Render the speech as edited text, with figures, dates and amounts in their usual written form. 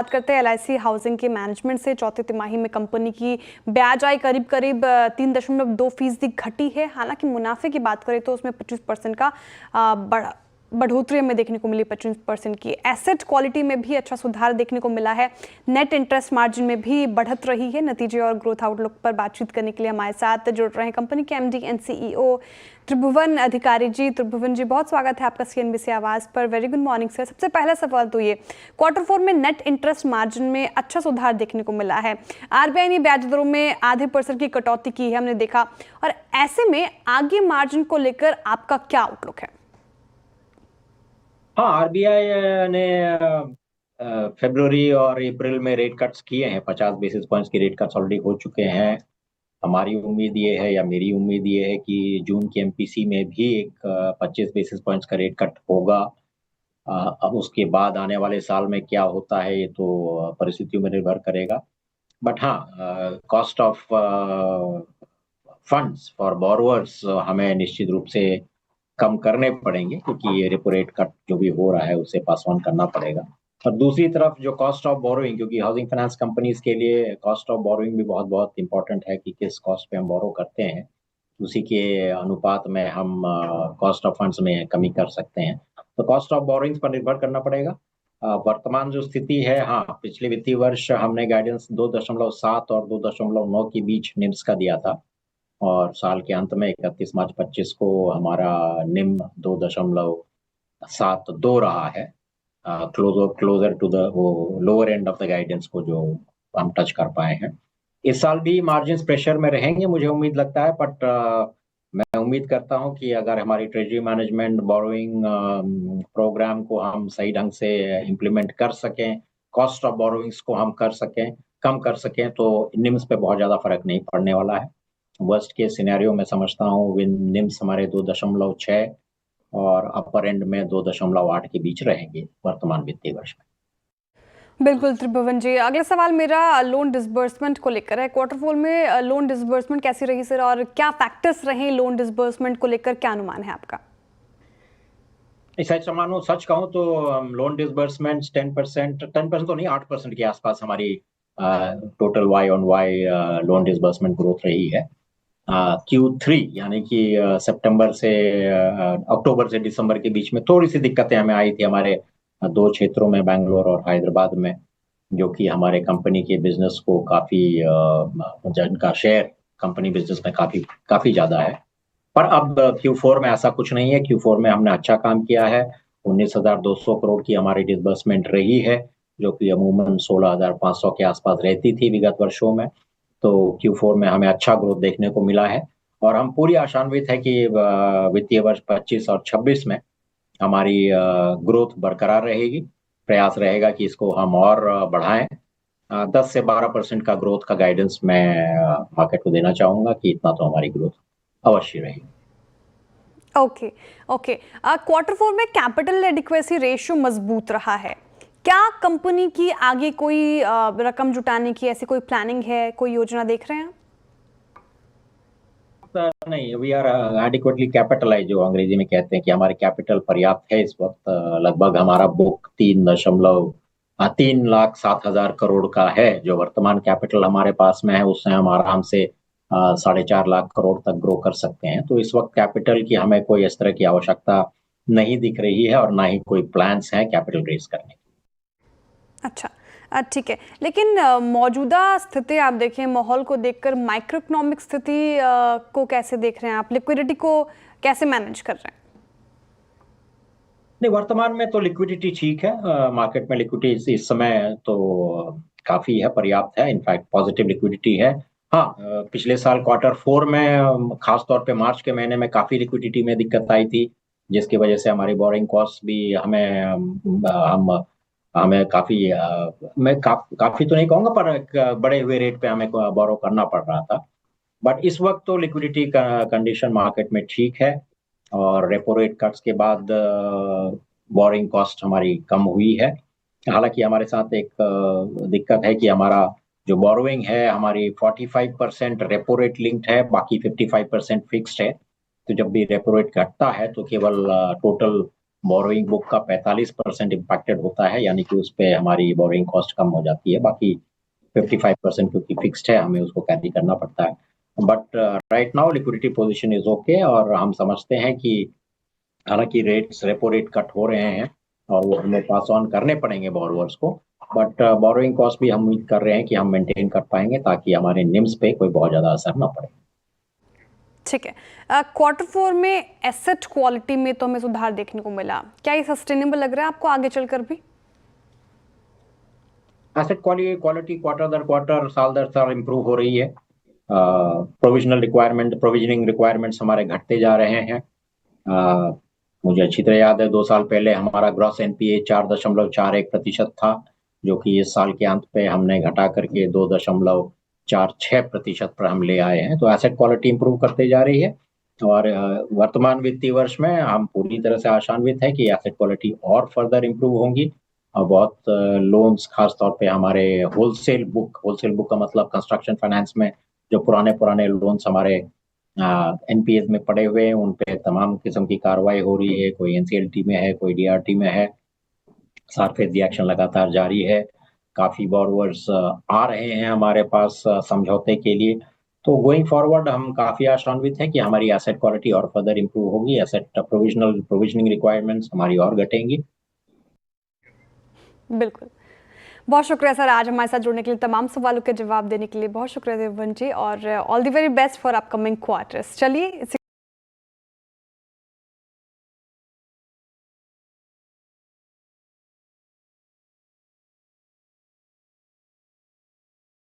बात करते हैं एलआईसी हाउसिंग के मैनेजमेंट से। चौथी तिमाही में कंपनी की ब्याज आय करीब करीब 3.2% घटी है। हालांकि मुनाफे की बात करें तो उसमें 25% का बढ़ोतरी हमें देखने को मिली, 25% की। एसेट क्वालिटी में भी अच्छा सुधार देखने को मिला है। नेट इंटरेस्ट मार्जिन में भी बढ़त रही है। नतीजे और ग्रोथ आउटलुक पर बातचीत करने के लिए हमारे साथ जुड़ रहे हैं कंपनी के एमडी एंड सीईओ त्रिभुवन अधिकारी जी। त्रिभुवन जी, बहुत स्वागत है आपका सीएनबीसी आवाज पर। Very good morning sir. सबसे पहला सवाल तो ये, क्वार्टर 4 में नेट इंटरेस्ट मार्जिन में अच्छा सुधार देखने को मिला है। आरबीआई ने ब्याज दरों में % की कटौती की है, हमने देखा। और ऐसे में आगे मार्जिन को लेकर आपका क्या आउटलुक है? हाँ, आरबीआई ने फरवरी और अप्रैल में रेट कट्स किए हैं। 50 बेसिस पॉइंट्स की रेट कट्स ऑलरेडी हो चुके हैं। हमारी उम्मीद ये है या मेरी उम्मीद ये है कि जून की एमपीसी में भी एक 25 बेसिस पॉइंट्स का रेट कट होगा। अब उसके बाद आने वाले साल में क्या होता है ये तो परिस्थितियों में निर्भर करेगा। बट हाँ, cost of funds for borrowers हमें निश्चित रूप से कम करने पड़ेंगे, क्योंकि ये रेपो रेट कट जो भी हो रहा है उसे पास ऑन करना पड़ेगा। और दूसरी तरफ जो कॉस्ट ऑफ बोरोइंग, क्योंकि हाउसिंग फाइनेंस कंपनीज के लिए कॉस्ट ऑफ बोरोइंग भी बहुत बहुत इंपॉर्टेंट है कि किस कॉस्ट पे हम बोरो करते हैं, उसी के अनुपात में हम कॉस्ट ऑफ फंड्स में कमी कर सकते हैं। तो कॉस्ट ऑफ बोरोइंग्स पर निर्भर करना पड़ेगा। वर्तमान जो स्थिति है, हाँ, पिछले वित्तीय वर्ष हमने गाइडेंस 2.7 और 2.9 के बीच निम्स का दिया था, और साल के अंत में 31 मार्च 25 को हमारा निम 2.72 रहा है, closer to the lower end of the guidance को जो हम टच कर पाए हैं। इस साल भी मार्जिन प्रेशर में रहेंगे मुझे उम्मीद लगता है, बट मैं उम्मीद करता हूं कि अगर हमारी ट्रेजरी मैनेजमेंट बोरोइंग प्रोग्राम को हम सही ढंग से इम्प्लीमेंट कर सकें, कॉस्ट ऑफ बोरोइंग्स को हम कम कर सकें, तो निम्स पे बहुत ज़्यादा फर्क नहीं पड़ने वाला है। वर्स्ट के सिनेरियो में समझता हूँ निम्स हमारे 2.6 और अपर एंड में 2.8 के बीच रहेंगे वर्तमान वित्तीय वर्ष में। बिल्कुल त्रिभुवन जी, अगला सवाल मेरा लोन डिसबर्समेंट को लेकर है। क्वार्टर 4 में लोन डिसबर्समेंट कैसी रही सर, और क्या फैक्टर्स रहे लोन डिसबर्समेंट को लेकर, क्या अनुमान है आपका? सच कहूँ तो लोन डिसबर्समेंट 10% तो नहीं, 8% के आसपास हमारी total Y on Y loan disbursement growth रही है। Q3 यानी कि सितंबर से अक्टूबर से दिसंबर के बीच में थोड़ी सी दिक्कतें हमें आई थी हमारे दो क्षेत्रों में, बैंगलोर और हैदराबाद में, जो कि हमारे कंपनी के बिजनेस को काफी जिनका शेयर कंपनी बिजनेस में काफी ज्यादा है। पर अब Q4 में ऐसा कुछ नहीं है। Q4 में हमने अच्छा काम किया है। 19,200 करोड़ की हमारी डिसबर्समेंट रही है, जो कि अमूमन 16,500 के आसपास रहती थी विगत वर्षों में। तो Q4 में हमें अच्छा ग्रोथ देखने को मिला है, और हम पूरी आशान्वित है कि वित्तीय वर्ष 25 और 26 में हमारी ग्रोथ बरकरार रहेगी। प्रयास रहेगा कि इसको हम और बढ़ाएं। 10 से 12% का ग्रोथ का गाइडेंस मैं मार्केट को देना चाहूंगा कि इतना तो हमारी ग्रोथ अवश्य रहेगी। ओके। क्वार्टर 4 में कैपिटल एडिक्वेसी रेशियो मजबूत रहा है। क्या कंपनी की आगे कोई रकम जुटाने की ऐसी कोई प्लानिंग है, कोई योजना देख रहे हैं? नहीं, वी आर एडिक्वेटली कैपिटलाइज, जो अंग्रेजी में कहते हैं कि हमारे कैपिटल पर्याप्त है इस वक्त। लगभग हमारा बुक 3,07,000 करोड़ का है। जो वर्तमान कैपिटल हमारे पास में है उससे हम आराम से 4.5 लाख करोड़ तक ग्रो कर सकते हैं। तो इस वक्त कैपिटल की हमें कोई इस तरह की आवश्यकता नहीं दिख रही है, और ना ही कोई प्लान्स हैं कैपिटल रेज करने की। अच्छा, ठीक है। लेकिन मौजूदा स्थिति आप देखें, माहौल को देखकर माइक्रो इकोनॉमिक स्थिति को कैसे देख रहे हैं आप? लिक्विडिटी को कैसे मैनेज कर रहे हैं? नहीं, वर्तमान में तो लिक्विडिटी ठीक है। मार्केट में लिक्विडिटी इस समय तो काफी है, पर्याप्त है, इनफैक्ट पॉजिटिव लिक्विडिटी है। हाँ, पिछले साल Q4 में खास तौर पे मार्च के महीने में काफी लिक्विडिटी में दिक्कत आई थी, जिसकी वजह से हमारी बोरिंग कॉस्ट भी हमें काफी तो नहीं कहूंगा, पर एक बड़े हुए रेट पे हमें बोरो करना पड़ रहा था। बट इस वक्त तो लिक्विडिटी का कंडीशन मार्केट में ठीक है, और रेपो रेट कट्स के बाद बोरिंग कॉस्ट हमारी कम हुई है। हालांकि हमारे साथ एक दिक्कत है कि हमारा जो बोरोइंग है हमारी 45% रेपो रेट लिंक्ड है, बाकी 55% फिक्स्ड है। तो जब भी रेपो रेट घटता है तो केवल टोटल बोरोइंग बुक का 45% इम्पैक्टेड होता है, यानी कि उस पे हमारी बोरोइंग कॉस्ट कम हो जाती है। बाकी 55% क्योंकि फिक्स्ड है, हमें उसको कैरी करना पड़ता है। But right now liquidity position is okay, और हम समझते हैं कि हालांकि रेट्स रेपो रेट कट हो रहे हैं और वो हमें पास ऑन करने पड़ेंगे बोरोवर्स को, बट बोरोइंग कॉस्ट भी हम उम्मीद कर रहे हैं कि हम मेंटेन कर पाएंगे ताकि हमारे निम्स पे कोई बहुत ज़्यादा असर ना पड़े। ठीक है, Q4 में एसेट क्वालिटी में तो हमें सुधार देखने को मिला, क्या ये सस्टेनेबल लग रहा है आपको आगे चलकर भी? एसेट क्वालिटी क्वार्टर दर क्वार्टर, साल दर साल इम्प्रूव हो रही है। प्रोविजनिंग रिक्वायरमेंट्स हमारे घटते जा रहे हैं। मुझे अच्छी तरह याद है 2 साल पहले हमारा ग्रॉस एनपीए 4.41% था, जो कि इस साल के अंत पे हमने घटा करके 2.46% पर हम ले आए हैं। तो एसेट क्वालिटी इंप्रूव करते जा रही है, और वर्तमान वित्तीय वर्ष में हम पूरी तरह से आशान्वित है कि एसेट क्वालिटी और फर्दर इंप्रूव होंगी, और बहुत लोन्स खास तौर पे हमारे होलसेल बुक का मतलब कंस्ट्रक्शन फाइनेंस में जो पुराने पुराने लोन्स हमारे एनपीएस में पड़े हुए हैं, उन पे तमाम किस्म की कार्रवाई हो रही है। कोई एनसीएलटी में है, कोई डीआरटी में है। सरफेस एक्शन लगातार जारी है। काफी बोरोवर्स आ रहे हैं हमारे पास समझौते के लिए। तो गोइंग फॉरवर्ड हम काफी आशान्वित है कि हमारी एसेट क्वालिटी और फर्दर इंप्रूव होगी, एसेट प्रोविजनिंग रिक्वायरमेंट्स हमारी और घटेंगी। बिल्कुल, बहुत शुक्रिया सर आज हमारे साथ जुड़ने के लिए, तमाम सवालों के जवाब देने के लिए बहुत शुक्रिया देवबंद जी, और all the very best for upcoming quarters. चलिए